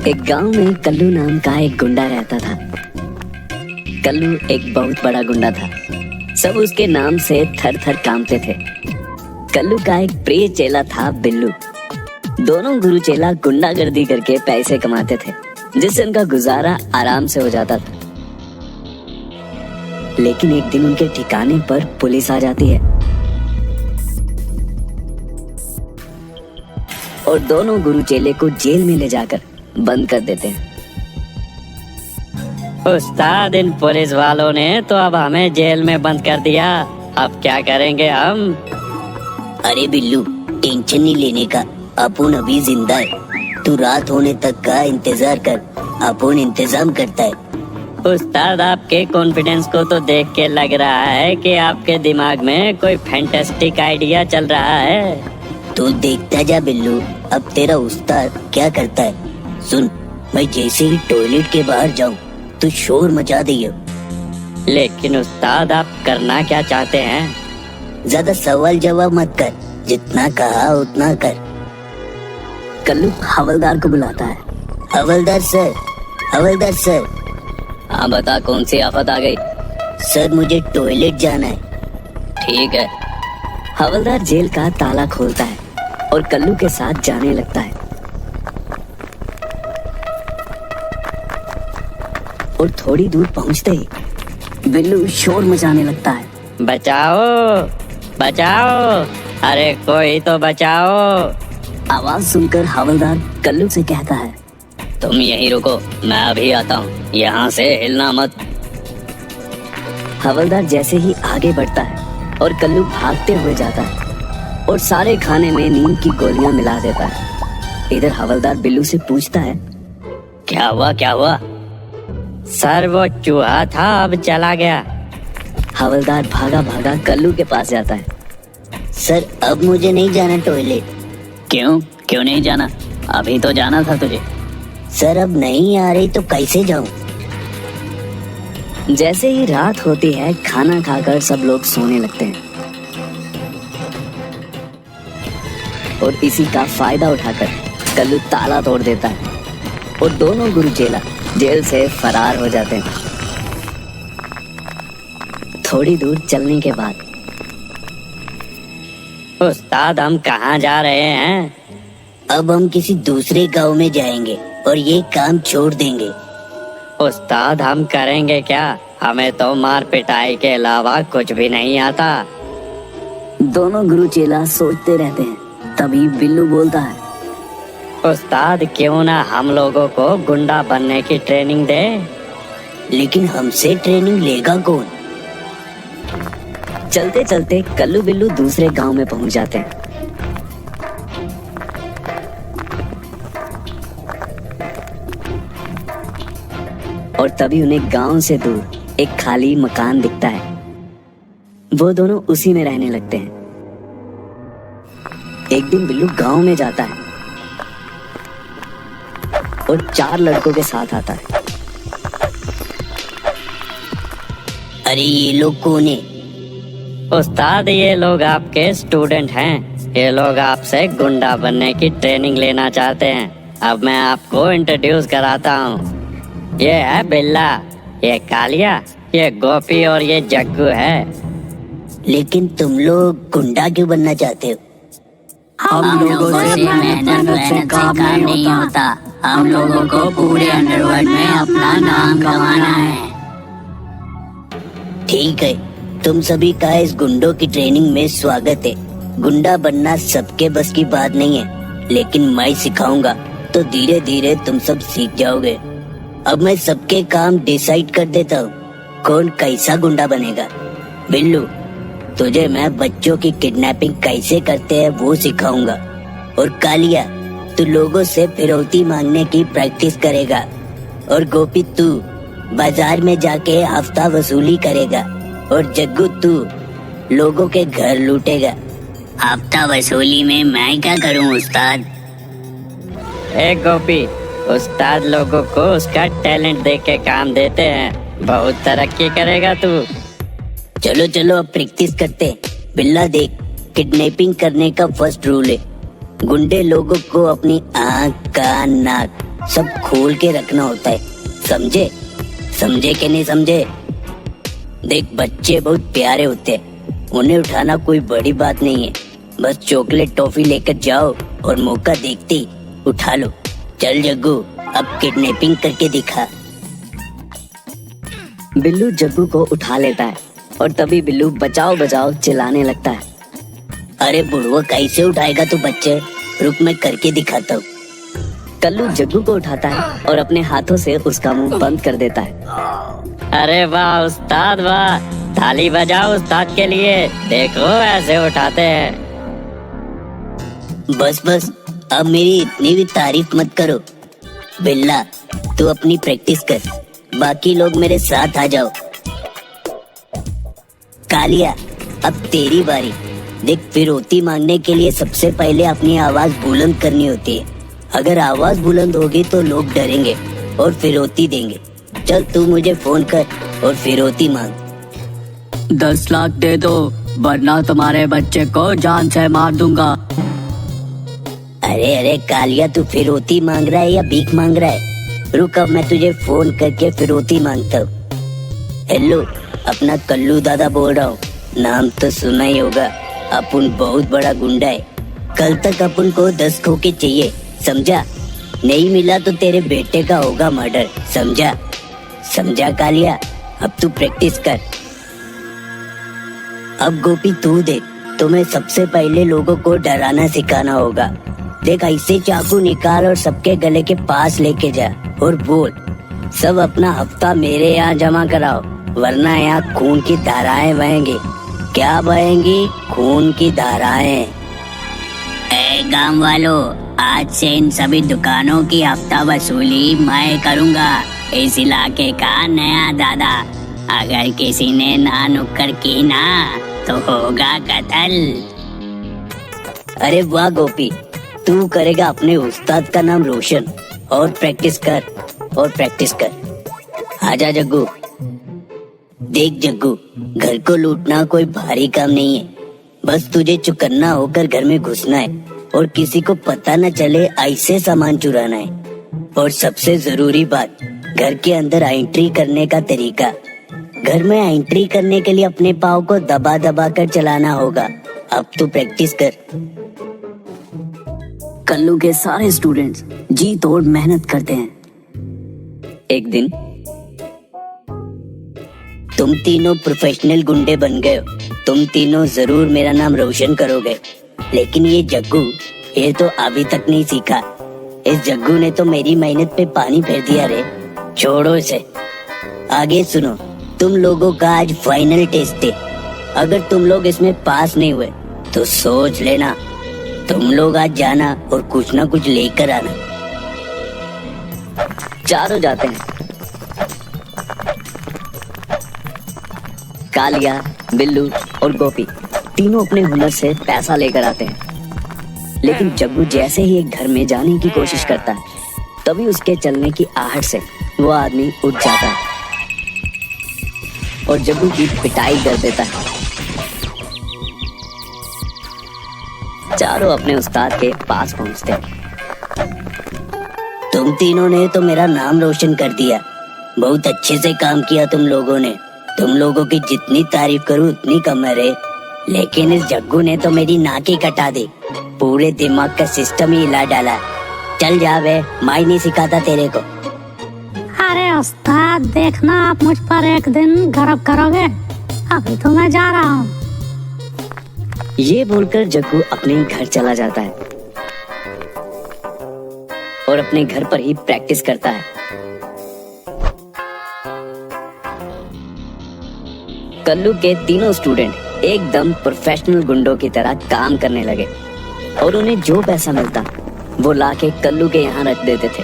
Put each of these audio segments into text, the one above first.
एक गांव में कल्लू नाम का एक गुंडा रहता था। कल्लू एक बहुत बड़ा गुंडा था। सब उसके नाम से थर थर कांपते थे। कल्लू का एक प्रिय चेला था बिल्लू। दोनों गुरु चेला गुंडागर्दी करके पैसे कमाते थे, जिससे उनका गुजारा आराम से हो जाता था। लेकिन एक दिन उनके ठिकाने पर पुलिस आ जाती है और दोनों गुरु चेले को जेल में ले जाकर बंद कर देते हैं। उस्ताद, इन पुलिस वालों ने तो अब हमें जेल में बंद कर दिया। अब क्या करेंगे हम? अरे बिल्लू, टेंशन नहीं लेने का, अपन अभी जिंदा है। तू रात होने तक का इंतजार कर, अपन इंतजाम करता है। उस्ताद, आपके कॉन्फिडेंस को तो देख के लग रहा है कि आपके दिमाग में कोई फैंटास्टिक आइडिया चल रहा है। तू देखता जा बिल्लू, अब तेरा उस्ताद क्या करता है। सुन, मैं जैसे ही टॉयलेट के बाहर जाऊं तो शोर मचा दियो। लेकिन उस्ताद, आप करना क्या चाहते हैं? ज्यादा सवाल जवाब मत कर, जितना कहा उतना कर। कल्लू हवलदार को बुलाता है। हवलदार सर, हवलदार सर। हाँ बता, कौन सी आफत आ गई? सर, मुझे टॉयलेट जाना है। ठीक है। हवलदार जेल का ताला खोलता है और कल्लू के साथ जाने लगता है। और थोड़ी दूर पहुंचते ही बिल्लू शोर मचाने लगता है। बचाओ, बचाओ, अरे कोई तो बचाओ। आवाज सुनकर हवलदार कल्लू से कहता है, तुम यहीं रुको, मैं अभी आता हूँ, यहाँ से हिलना मत। हवलदार जैसे ही आगे बढ़ता है और कल्लू भागते हुए जाता है और सारे खाने में नींद की गोलियां मिला देता है। इधर हवलदार बिल्लू से पूछता है, क्या हुआ, क्या हुआ? सर, वो चूहा था, अब चला गया। हवलदार भागा भागा कल्लू के पास जाता है। सर, अब मुझे नहीं जाना टॉयलेट। क्यों क्यों नहीं जाना? अभी तो जाना था तुझे। सर, अब नहीं आ रही तो कैसे जाऊं? जैसे ही रात होती है, खाना खाकर सब लोग सोने लगते हैं और इसी का फायदा उठाकर कल्लू ताला तोड़ देता है और दोनों गुरु चेला जेल से फरार हो जाते हैं। थोड़ी दूर चलने के बाद, उस्ताद, हम कहाँ जा रहे हैं? अब हम किसी दूसरे गांव में जाएंगे और ये काम छोड़ देंगे। उस्ताद, हम करेंगे क्या? हमें तो मार पिटाई के अलावा कुछ भी नहीं आता। दोनों गुरु चेला सोचते रहते हैं। तभी बिल्लू बोलता है, उस्ताद, क्यों ना हम लोगों को गुंडा बनने की ट्रेनिंग दे? लेकिन हमसे ट्रेनिंग लेगा कौन? चलते चलते कल्लू बिल्लू दूसरे गांव में पहुंच जाते हैं। और तभी उन्हें गांव से दूर एक खाली मकान दिखता है। वो दोनों उसी में रहने लगते हैं। एक दिन बिल्लू गांव में जाता है और 4 लड़कों के साथ आता है। अरे ये लोग कौन है? उस्ताद, ये लोग आपके स्टूडेंट हैं। ये लोग आपसे गुंडा बनने की ट्रेनिंग लेना चाहते हैं। अब मैं आपको इंट्रोड्यूस कराता हूँ। ये है बिल्ला, ये कालिया, ये गोपी और ये जग्गू है। लेकिन तुम लोग गुंडा क्यों बनना चाहते हो? हम लोगों से मेहनत से काम नहीं होता। हम लोगों को पूरे अंडरवर्ल्ड में अपना नाम कमाना है। ठीक है, तुम सभी का इस गुंडों की ट्रेनिंग में स्वागत है। गुंडा बनना सबके बस की बात नहीं है, लेकिन मैं सिखाऊंगा तो धीरे धीरे तुम सब सीख जाओगे। अब मैं सबके काम डिसाइड कर देता हूँ, कौन कैसा गुंडा बनेगा। बिल्लू, तुझे मैं बच्चों की किडनैपिंग कैसे करते हैं वो सिखाऊंगा। और कालिया, तू लोगों से फिरौती मांगने की प्रैक्टिस करेगा। और गोपी, तू बाजार में जाके हफ्ता वसूली करेगा। और जग्गू, तू लोगों के घर लूटेगा। हफ्ता वसूली में मैं क्या करूं उस्ताद? एक गोपी, उस्ताद लोगों को उसका टैलेंट देख के काम देते हैं। बहुत तरक्की करेगा तू। चलो चलो, अब प्रैक्टिस करते हैं। बिल्ला देख, किडनैपिंग करने का फर्स्ट रूल है, गुंडे लोगों को अपनी आँख, कान, नाक सब खोल के रखना होता है, समझे? समझे कि नहीं समझे? देख, बच्चे बहुत प्यारे होते हैं, उन्हें उठाना कोई बड़ी बात नहीं है। बस चॉकलेट टॉफी लेकर जाओ और मौका देखते ही उठा लो। चल जग्गू, अब किडनैपिंग करके दिखा। बिल्लू जग्गू को उठा लेता है और तभी बिल्लू बचाओ बचाओ चिल्लाने लगता है। अरे बुढ़वा, कैसे उठाएगा तू बच्चे? रुक, मैं करके दिखाता हूँ। कल्लू जग्गू को उठाता है और अपने हाथों से उसका मुंह बंद कर देता है। अरे वाह उस्ताद वाह, ताली बजाओ उस्ताद के लिए, देखो ऐसे उठाते हैं। बस बस, अब मेरी इतनी भी तारीफ मत करो। बिल्ला, तू अपनी प्रैक्टिस कर, बाकी लोग मेरे साथ आ जाओ। कालिया, अब तेरी बारी। देख, फिरौती मांगने के लिए सबसे पहले अपनी आवाज बुलंद करनी होती है। अगर आवाज बुलंद होगी तो लोग डरेंगे और फिरौती देंगे। चल, तू मुझे फोन कर और फिरौती मांग। 10 लाख दे दो, वरना तुम्हारे बच्चे को जान से मार दूंगा। अरे अरे कालिया, तू फिरौती मांग रहा है या भीख मांग रहा है? रुक, अब मैं तुझे फोन करके फिरौती मांगता हूँ। हेलो, अपना कल्लू दादा बोल रहा हूँ। नाम तो सुना ही होगा, अपन बहुत बड़ा गुंडा है। कल तक अपन को 10 खोके चाहिए, समझा? नहीं मिला तो तेरे बेटे का होगा मर्डर, समझा? समझा कालिया? अब तू प्रैक्टिस कर। अब गोपी तू देख, तुम्हें सबसे पहले लोगों को डराना सिखाना होगा। देख, ऐसे चाकू निकाल और सबके गले के पास लेके जा और बोल, सब अपना हफ्ता मेरे यहाँ जमा कराओ, वरना यहाँ खून की धाराएं बहेंगी। क्या बहेंगी? खून की धाराएं। ए गांव वालों, आज से इन सभी दुकानों की हफ्ता वसूली मैं करूंगा। इस इलाके का नया दादा। अगर किसी ने ना नुक्कड़ की ना तो होगा कत्ल। अरे वाह गोपी, तू करेगा अपने उस्ताद का नाम रोशन। और प्रैक्टिस कर, और प्रैक्टिस कर। आजा जग्गू। देख जग्गू, घर को लूटना कोई भारी काम नहीं है। बस तुझे चुकन्ना होकर घर में घुसना है और किसी को पता न चले ऐसे सामान चुराना है। और सबसे जरूरी बात, घर के अंदर एंट्री करने का तरीका। घर में एंट्री करने के लिए अपने पाँव को दबा दबा कर चलाना होगा। अब तू प्रैक्टिस कर। कल्लू के सारे स्टूडेंट्स जी तोड़ मेहनत करते हैं। एक दिन तुम तीनों प्रोफेशनल गुंडे बन गए हो। तुम तीनों जरूर मेरा नाम रोशन करोगे। लेकिन ये जग्गू, ये तो अभी तक नहीं सीखा। इस जग्गू ने तो मेरी मेहनत पे पानी फेर दिया रे। छोड़ो इसे, आगे सुनो। तुम लोगों का आज फाइनल टेस्ट है। अगर तुम लोग इसमें पास नहीं हुए तो सोच लेना, तुम लोग आज जाना और कुछ ना कुछ लेकर आना। चारों जाते हैं। कालिया, बिल्लू और गोपी तीनों अपने हुनर से पैसा लेकर आते हैं। लेकिन जग्गू जैसे ही एक घर में जाने की कोशिश करता है, तभी उसके चलने की आहट से वो आदमी उठ जाता है और जग्गू की पिटाई कर देता है। चारों अपने उस्ताद के पास पहुंचते हैं। तुम तीनों ने तो मेरा नाम रोशन कर दिया। बहुत अच्छे से काम किया तुम लोगों ने। तुम लोगों की जितनी तारीफ करूं उतनी कम है रे। लेकिन इस जग्गू ने तो मेरी नाक ही कटा दी, पूरे दिमाग का सिस्टम ही हिला डाला। चल जा बे, मैं नहीं सिखाता तेरे को। अरे उस्ताद, देखना आप मुझ पर एक दिन गर्व करोगे। अभी तो मैं जा रहा हूँ। ये बोलकर जग्गू अपने घर चला जाता है और अपने घर पर ही प्रैक्टिस करता है। कल्लू के तीनों स्टूडेंट एकदम प्रोफेशनल गुंडों की तरह काम करने लगे और उन्हें जो पैसा मिलता वो लाके कल्लू के यहाँ रख देते थे।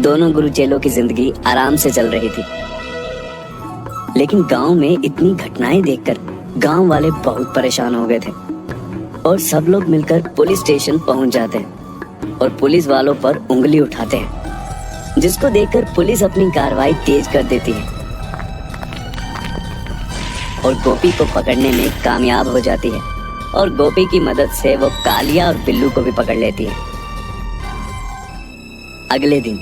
दोनों गुरु चेलों की जिंदगी आराम से चल रही थी। लेकिन गांव में इतनी घटनाएं देखकर गांव वाले बहुत परेशान हो गए थे और सब लोग मिलकर पुलिस स्टेशन पहुंच जाते हैं और पुलिस वालों पर उंगली उठाते हैं, जिसको देखकर पुलिस अपनी कार्रवाई तेज कर देती है और गोपी को पकड़ने में कामयाब हो जाती है और गोपी की मदद से वो कालिया और बिल्लू को भी पकड़ लेती है। अगले दिन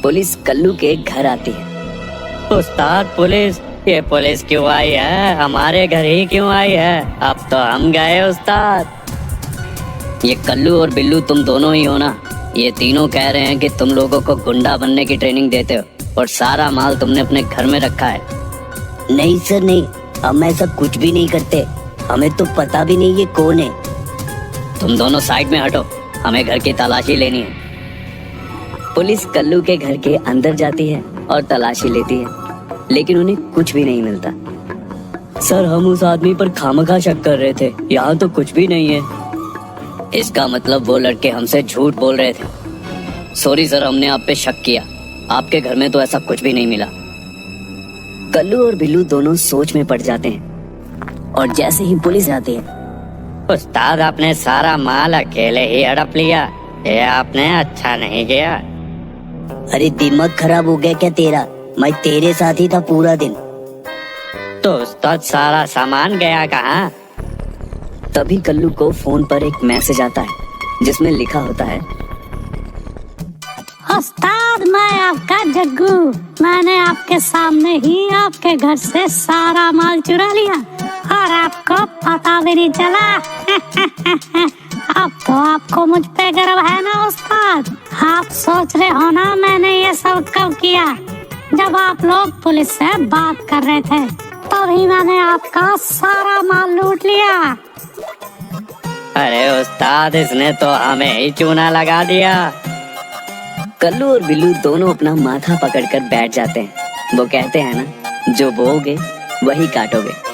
पुलिस कल्लू के घर आती है। उस्ताद पुलिस, ये पुलिस क्यों आई है? हमारे घर ही क्यों आई है? अब तो हम गए उस्ताद। ये कल्लू और बिल्लू तुम दोनों ही हो ना? ये तीनों कह रहे हैं कि तुम लोगों को गुंडा बनने की ट्रेनिंग देते हो और सारा माल तुमने अपने घर में रखा है। नहीं सर नहीं, हम ऐसा कुछ भी नहीं करते। हमें तो पता भी नहीं ये कौन है। तुम दोनों साइड में हटो, हमें घर की तलाशी लेनी है। पुलिस कल्लू के घर के अंदर जाती है और तलाशी लेती है, लेकिन उन्हें कुछ भी नहीं मिलता। सर हम उस आदमी पर खामखा शक कर रहे थे, यहाँ तो कुछ भी नहीं है। इसका मतलब वो लड़के हमसे झूठ बोल रहे थे। सॉरी सर, हमने आप पे शक किया। आपके घर में तो ऐसा कुछ भी नहीं मिला। कल्लू और बिल्लू दोनों सोच में पड़ जाते हैं और जैसे ही पुलिस आती है, उस्ताद आपने सारा माल अकेले ही हड़प लिया, ये आपने अच्छा नहीं किया। अरे दिमाग खराब हो गया क्या तेरा? मैं तेरे साथ ही था पूरा दिन। तो उस्ताद सारा सामान गया कहाँ? तभी कल्लू को फोन पर एक मैसेज आता है जिसमें लिखा होता है, उस्ताद मैं आपका जग्गू, मैंने आपके सामने ही आपके घर से सारा माल चुरा लिया और आपको पता भी नहीं चला। अब तो आपको मुझ पे गर्व है ना उस्ताद? आप सोच रहे हो ना मैंने ये सब कब किया? जब आप लोग पुलिस से बात कर रहे थे तभी मैंने आपका सारा माल लूट लिया। अरे उस्ताद, इसने तो हमें ही चूना लगा दिया। कल्लू और बिल्लू दोनों अपना माथा पकड़कर बैठ जाते हैं। वो कहते हैं ना, जो बोओगे वही काटोगे।